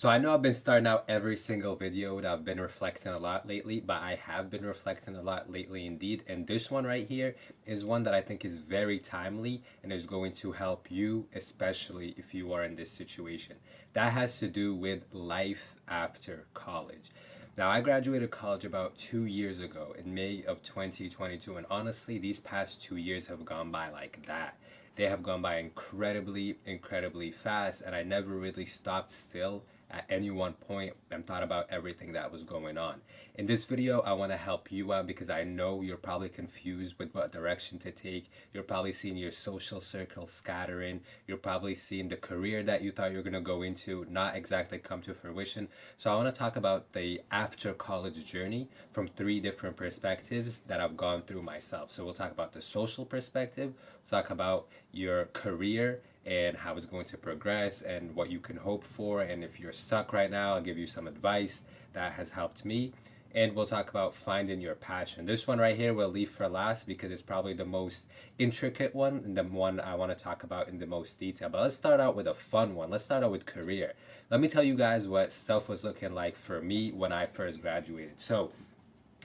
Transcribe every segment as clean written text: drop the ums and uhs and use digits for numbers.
So I know I've been starting out every single video that I've been reflecting a lot lately, but I have been reflecting a lot lately indeed. And this one right here is one that I think is very timely and is going to help you, especially if you are in this situation. That has to do with life after college. Now, I graduated college about 2 years ago in May of 2022, and honestly, these past 2 years have gone by like that. They have gone by incredibly, incredibly fast, and I never really stopped still at any one point and thought about everything that was going on. In this video, I want to help you out because I know you're probably confused with what direction to take. You're probably seeing your social circle scattering. You're probably seeing the career that you thought you were going to go into not exactly come to fruition. So I want to talk about the after college journey from three different perspectives that I've gone through myself. So we'll talk about the social perspective, we'll talk about your career and how it's going to progress and what you can hope for. And if you're stuck right now, I'll give you some advice that has helped me. And we'll talk about finding your passion. This one right here we'll leave for last because it's probably the most intricate one and the one I want to talk about in the most detail. But let's start out with a fun one. Let's start out with career. Let me tell you guys what stuff was looking like for me when I first graduated. So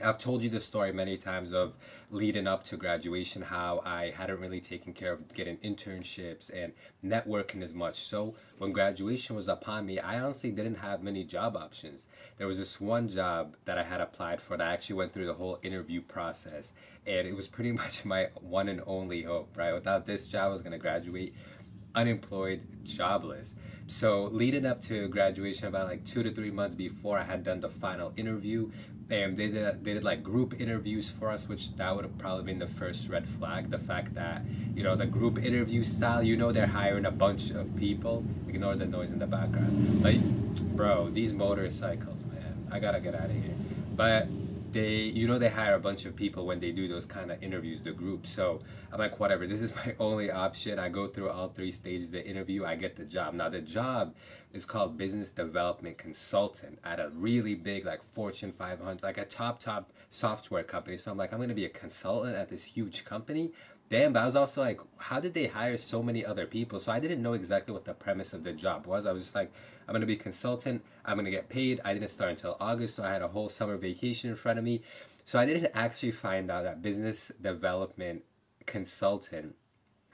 I've told you the story many times of leading up to graduation, how I hadn't really taken care of getting internships and networking as much. So when graduation was upon me, I honestly didn't have many job options. There was this one job that I had applied for that I actually went through the whole interview process, and it was pretty much my one and only hope, right? Without this job, I was going to graduate unemployed, jobless. So leading up to graduation, about like 2 to 3 months before, I had done the final interview, and they did like group interviews for us, which that would have probably been the first red flag. The fact that the group interview style, they're hiring a bunch of people. Ignore the noise in the background. Like, bro, these motorcycles, man, I gotta get out of here. But they hire a bunch of people when they do those kind of interviews, the group. So I'm like, whatever, this is my only option. I go through all three stages of the interview, I get the job. Now the job is called business development consultant at a really big, like, Fortune 500, like a top software company. So I'm like, I'm going to be a consultant at this huge company. Damn. But I was also like, how did they hire so many other people? So I didn't know exactly what the premise of the job was. I was just like, I'm going to be a consultant, I'm going to get paid. I didn't start until August, so I had a whole summer vacation in front of me. So I didn't actually find out that business development consultant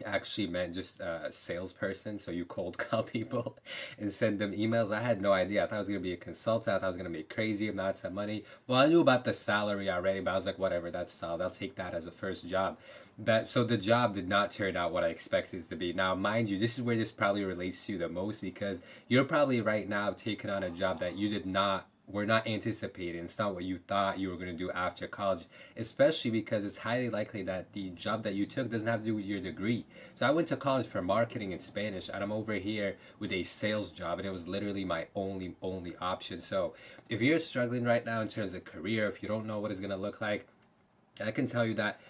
actually meant just a salesperson. So you cold call people and send them emails. I had no idea. I thought I was going to be a consultant. I thought I was going to make crazy amounts of money. Well, I knew about the salary already, but I was like, whatever, that's solid. I'll take that as a first job. But so the job did not turn out what I expected it to be. Now, mind you, this is where this probably relates to you the most, because you're probably right now taking on a job that you did not were not anticipating. It's not what you thought you were going to do after college, especially because it's highly likely that the job that you took doesn't have to do with your degree. So I went to college for marketing and Spanish, and I'm over here with a sales job, and it was literally my only option. So if you're struggling right now in terms of career, if you don't know what it's going to look like, I can tell you that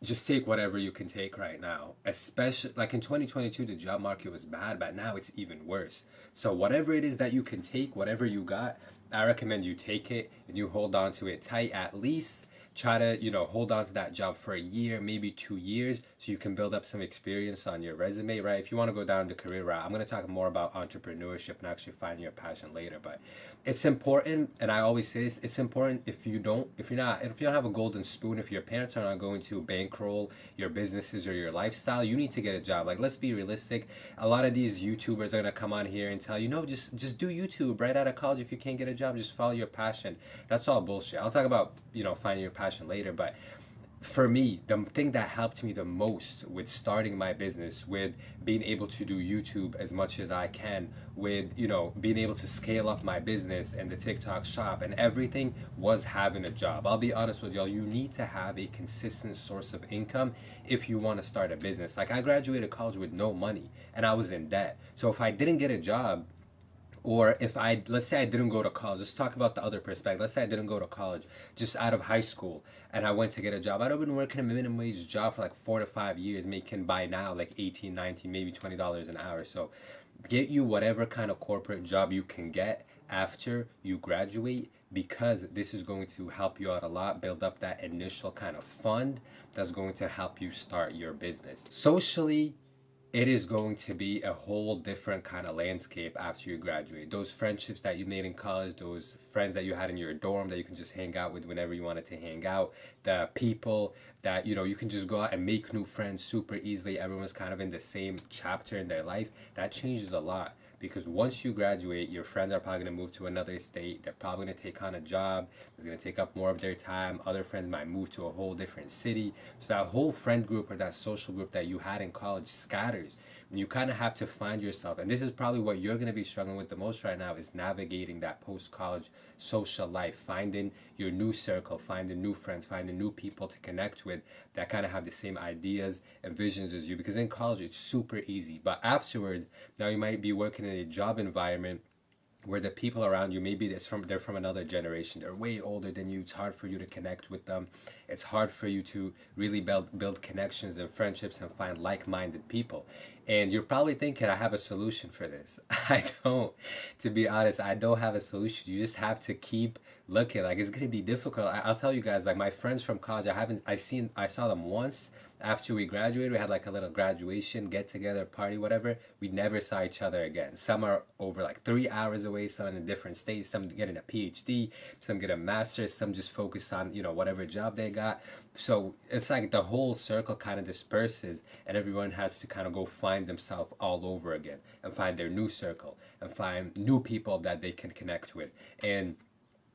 just take whatever you can take right now. Especially like in 2022, the job market was bad, but now it's even worse. So whatever it is that you can take, whatever you got, I recommend you take it and you hold on to it tight. At least try to hold on to that job for a year, maybe 2 years, so you can build up some experience on your resume, right? If you want to go down the career route, I'm going to talk more about entrepreneurship and actually finding your passion later. But it's important, and I always say this, it's important. If you don't have a golden spoon, if your parents are not going to bankroll your businesses or your lifestyle, you need to get a job. Like, let's be realistic. A lot of these YouTubers are going to come on here and tell you, no, just do YouTube right out of college. If you can't get a job, just follow your passion. That's all bullshit. I'll talk about finding your passion later. But for me, the thing that helped me the most with starting my business, with being able to do YouTube as much as I can, with being able to scale up my business and the TikTok shop and everything, was having a job. I'll be honest with y'all, you need to have a consistent source of income if you want to start a business. Like, I graduated college with no money and I was in debt. So if I didn't get a job, or if let's say I didn't go to college, let's talk about the other perspective. Let's say I didn't go to college, just out of high school, and I went to get a job. I'd have been working a minimum wage job for like 4 to 5 years, making by now like 18, 19, maybe $20 an hour. So get you whatever kind of corporate job you can get after you graduate, because this is going to help you out a lot, build up that initial kind of fund that's going to help you start your business. Socially, it is going to be a whole different kind of landscape after you graduate. Those friendships that you made in college, those friends that you had in your dorm that you can just hang out with whenever you wanted to hang out, the people that, you know, you can just go out and make new friends super easily. Everyone's kind of in the same chapter in their life. That changes a lot, because once you graduate, your friends are probably going to move to another state. They're probably going to take on a job. It's going to take up more of their time. Other friends might move to a whole different city. So that whole friend group or that social group that you had in college scatters. And you kind of have to find yourself. And this is probably what you're going to be struggling with the most right now, is navigating that post-college social life, finding your new circle, finding new friends, finding new people to connect with that kind of have the same ideas and visions as you. Because in college, it's super easy. But afterwards, now you might be working in a job environment where the people around you, maybe they're from another generation, they're way older than you. It's hard for you to connect with them. It's hard for you to really build connections and friendships and find like-minded people. And you're probably thinking, I have a solution for this. I don't. To be honest, I don't have a solution. You just have to keep looking. Like, it's gonna be difficult. I'll tell you guys, like, my friends from college, I saw them once after we graduated. We had like a little graduation get together party, whatever. We never saw each other again. Some are over like 3 hours away, some in a different state, some getting a PhD, some get a master's, some just focus on, you know, whatever job they got. So it's like the whole circle kind of disperses, and everyone has to kind of go find themselves all over again and find their new circle and find new people that they can connect with. And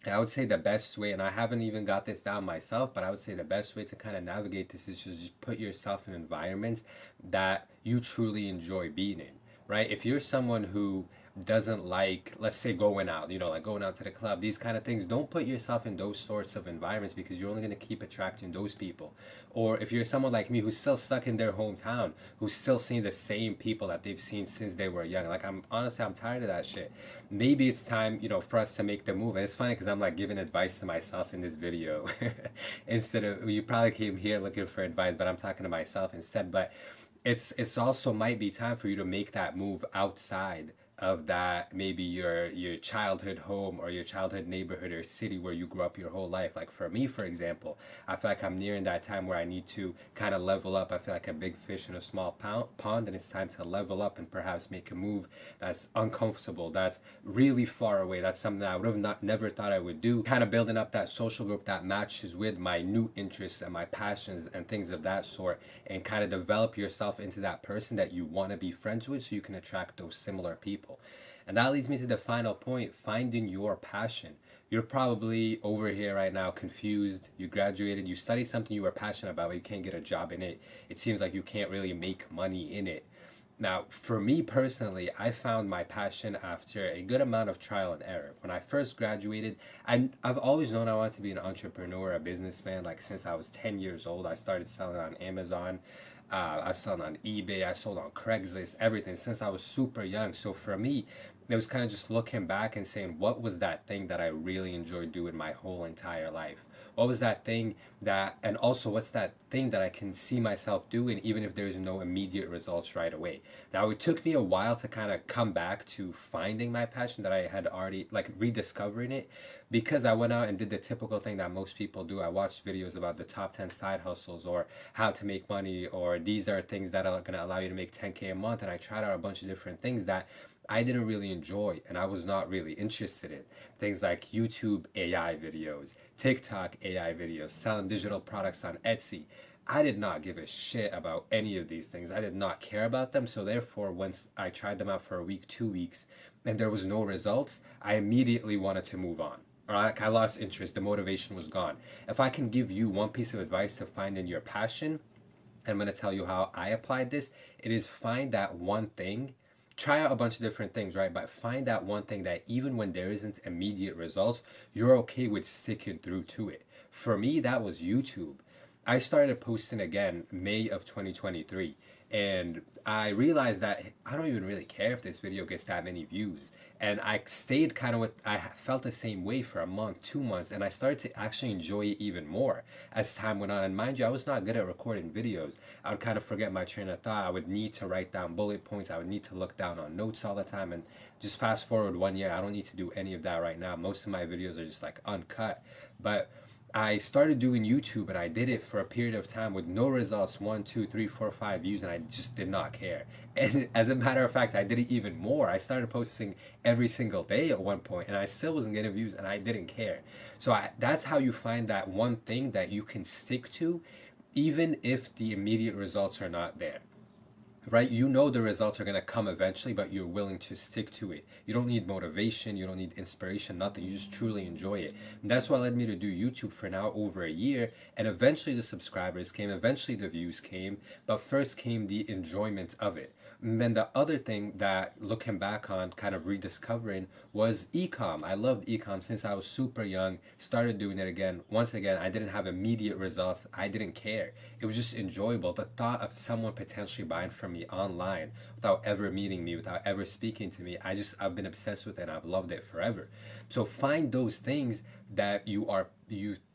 I would say the best way, and I haven't even got this down myself, but I would say the best way to kind of navigate this is just put yourself in environments that you truly enjoy being in, right? If you're someone who doesn't like, let's say, going out, you know, like going out to the club, these kind of things, don't put yourself in those sorts of environments, because you're only going to keep attracting those people. Or if you're someone like me who's still stuck in their hometown, who's still seeing the same people that they've seen since they were young, like, I'm tired of that shit. Maybe it's time, you know, for us to make the move. And it's funny because I'm like giving advice to myself in this video instead of, you probably came here looking for advice, but I'm talking to myself instead. But it's also might be time for you to make that move outside of that, maybe your childhood home or your childhood neighborhood or city where you grew up your whole life. Like for me, for example, I feel like I'm nearing that time where I need to kind of level up. I feel like a big fish in a small pond, and it's time to level up and perhaps make a move that's uncomfortable, that's really far away. That's something that I would have never thought I would do. Kind of building up that social group that matches with my new interests and my passions and things of that sort, and kind of develop yourself into that person that you want to be friends with, so you can attract those similar people. And that leads me to the final point, finding your passion. You're probably over here right now confused. You graduated, you studied something you were passionate about, but you can't get a job in it. It seems like you can't really make money in it. Now, for me personally, I found my passion after a good amount of trial and error. When I first graduated, I've always known I wanted to be an entrepreneur, a businessman. Like since I was 10 years old, I started selling on Amazon. I sold on eBay, I sold on Craigslist, everything since I was super young. So for me, it was kind of just looking back and saying, what was that thing that I really enjoyed doing my whole entire life? What was that thing that, and also what's that thing that I can see myself doing even if there's no immediate results right away? Now, it took me a while to kind of come back to finding my passion that I had already, like rediscovering it, because I went out and did the typical thing that most people do. I watched videos about the top 10 side hustles or how to make money, or these are things that are going to allow you to make 10K a month. And I tried out a bunch of different things that I didn't really enjoy and I was not really interested in. Things like YouTube AI videos, TikTok AI videos, selling digital products on Etsy. I did not give a shit about any of these things. I did not care about them. So therefore, once I tried them out for a week, 2 weeks, and there was no results, I immediately wanted to move on. Or like I lost interest, the motivation was gone. If I can give you one piece of advice to find in your passion, I'm going to tell you how I applied this. It is find that one thing. Try out a bunch of different things, right? But find that one thing that even when there isn't immediate results, you're okay with sticking through to it. For me, that was YouTube. I started posting again May of 2023, and I realized that I don't even really care if this video gets that many views. And I stayed kind of with, I felt the same way for a month, 2 months, and I started to actually enjoy it even more as time went on. And mind you, I was not good at recording videos. I would kind of forget my train of thought. I would need to write down bullet points. I would need to look down on notes all the time. And just fast forward 1 year, I don't need to do any of that right now. Most of my videos are just like uncut. But I started doing YouTube and I did it for a period of time with no results, 1, 2, 3, 4, 5 views, and I just did not care. And as a matter of fact, I did it even more. I started posting every single day at one point, and I still wasn't getting views, and I didn't care. So that's how you find that one thing that you can stick to, even if the immediate results are not there, right? You know the results are going to come eventually, but you're willing to stick to it. You don't need motivation, you don't need inspiration, nothing. You just truly enjoy it. And that's what led me to do YouTube for now over a year. And eventually the subscribers came, eventually the views came, but first came the enjoyment of it. And then the other thing that looking back on, kind of rediscovering, was ecom. I loved ecom since I was super young, started doing it again. Once again, I didn't have immediate results. I didn't care. It was just enjoyable. The thought of someone potentially buying from me online without ever meeting me, without ever speaking to me, I've been obsessed with it and I've loved it forever. So find those things that you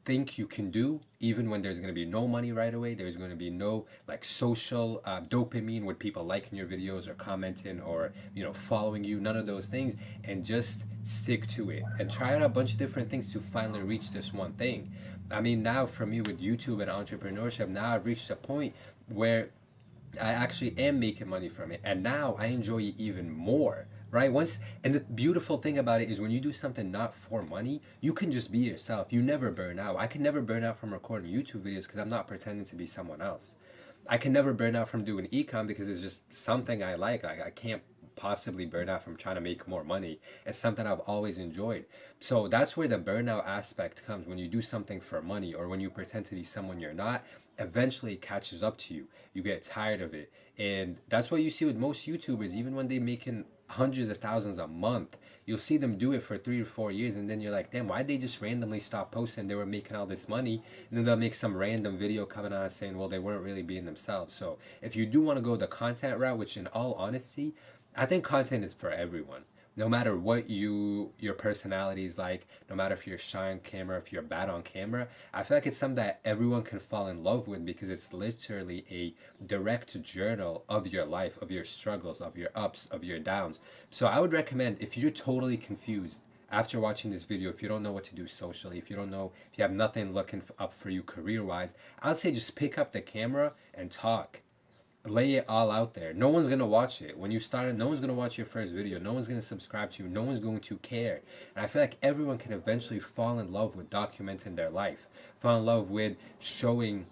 think you can do, even when there's going to be no money right away. There's going to be no like social dopamine with people liking your videos or commenting or following you, none of those things, and just stick to it and try out a bunch of different things to finally reach this one thing. I mean, now for me with YouTube and entrepreneurship, now I've reached a point where I actually am making money from it, and now I enjoy it even more, right? And the beautiful thing about it is when you do something not for money, you can just be yourself. You never burn out. I can never burn out from recording YouTube videos because I'm not pretending to be someone else. I can never burn out from doing ecom because it's just something I like. I can't possibly burn out from trying to make more money. It's something I've always enjoyed. So that's where the burnout aspect comes. When you do something for money or when you pretend to be someone you're not, eventually it catches up to you. You get tired of it. And that's what you see with most YouTubers. Even when they're making hundreds of thousands a month, you'll see them do it for 3 or 4 years, and then you're like, damn, why'd they just randomly stop posting? They were making all this money, and then they'll make some random video coming on saying, well, they weren't really being themselves. So if you do want to go the content route, which in all honesty, I think content is for everyone. No matter what your personality is like, no matter if you're shy on camera, if you're bad on camera, I feel like it's something that everyone can fall in love with because it's literally a direct journal of your life, of your struggles, of your ups, of your downs. So I would recommend, if you're totally confused after watching this video, if you don't know what to do socially, if you don't know, if you have nothing looking up for you career-wise, I'd say just pick up the camera and talk. Lay it all out there. No one's gonna watch it. When you started, no one's gonna watch your first video. No one's gonna subscribe to you. No one's going to care. And I feel like everyone can eventually fall in love with documenting their life, fall in love with showing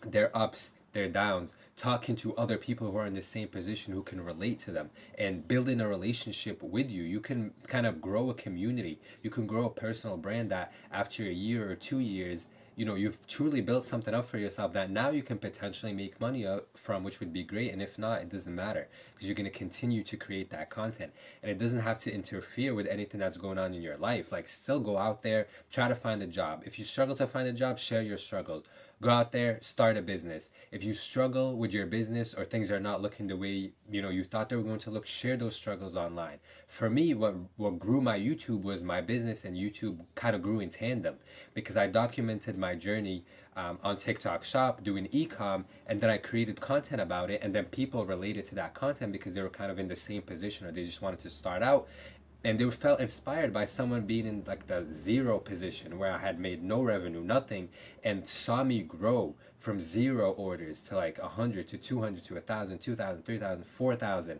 their ups, their downs, talking to other people who are in the same position who can relate to them, and building a relationship with you. You can kind of grow a community. You can grow a personal brand that after a year or 2 years, you've truly built something up for yourself that now you can potentially make money from, which would be great. And if not, it doesn't matter because you're going to continue to create that content, and it doesn't have to interfere with anything that's going on in your life. Like, still go out there, try to find a job. If you struggle to find a job, share your struggles. Go out there, start a business. If you struggle with your business or things are not looking the way you thought they were going to look, share those struggles online. For me, what grew my YouTube was my business, and YouTube kind of grew in tandem because I documented my journey on TikTok Shop doing ecom, and then I created content about it, and then people related to that content because they were kind of in the same position or they just wanted to start out. And they felt inspired by someone being in like the zero position where I had made no revenue, nothing, and saw me grow from 0 orders to like 100 to 200 to 1,000, 2,000, 3,000, 4,000.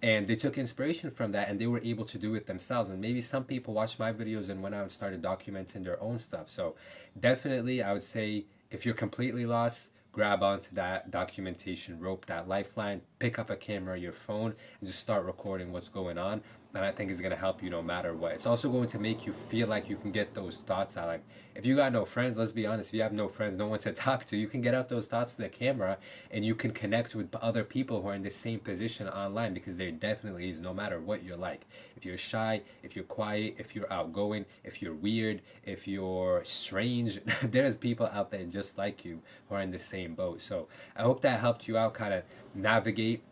And they took inspiration from that, and they were able to do it themselves. And maybe some people watched my videos and went out and started documenting their own stuff. So definitely I would say, if you're completely lost, grab onto that documentation rope, that lifeline, pick up a camera, your phone, and just start recording what's going on. And I think it's going to help you no matter what. It's also going to make you feel like you can get those thoughts out. Like, if you got no friends, let's be honest, if you have no friends, no one to talk to, you can get out those thoughts to the camera and you can connect with other people who are in the same position online, because there definitely is, no matter what you're like. If you're shy, if you're quiet, if you're outgoing, if you're weird, if you're strange, there's people out there just like you who are in the same boat. So I hope that helped you out kind of navigate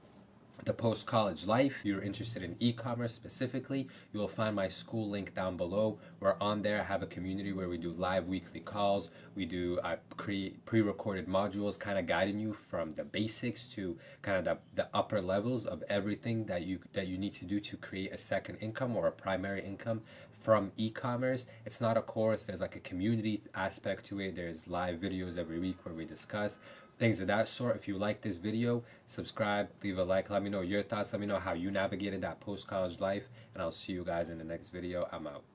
the post-college life. If you're interested in e-commerce specifically, you will find my school link down below. We're on there. I have a community where we do live weekly calls. We do create pre-recorded modules, kind of guiding you from the basics to kind of the upper levels of everything that you need to do to create a second income or a primary income from e-commerce. It's not a course. There's like a community aspect to it. There's live videos every week where we discuss things of that sort. If you like this video, subscribe, leave a like, let me know your thoughts, let me know how you navigated that post-college life, and I'll see you guys in the next video. I'm out.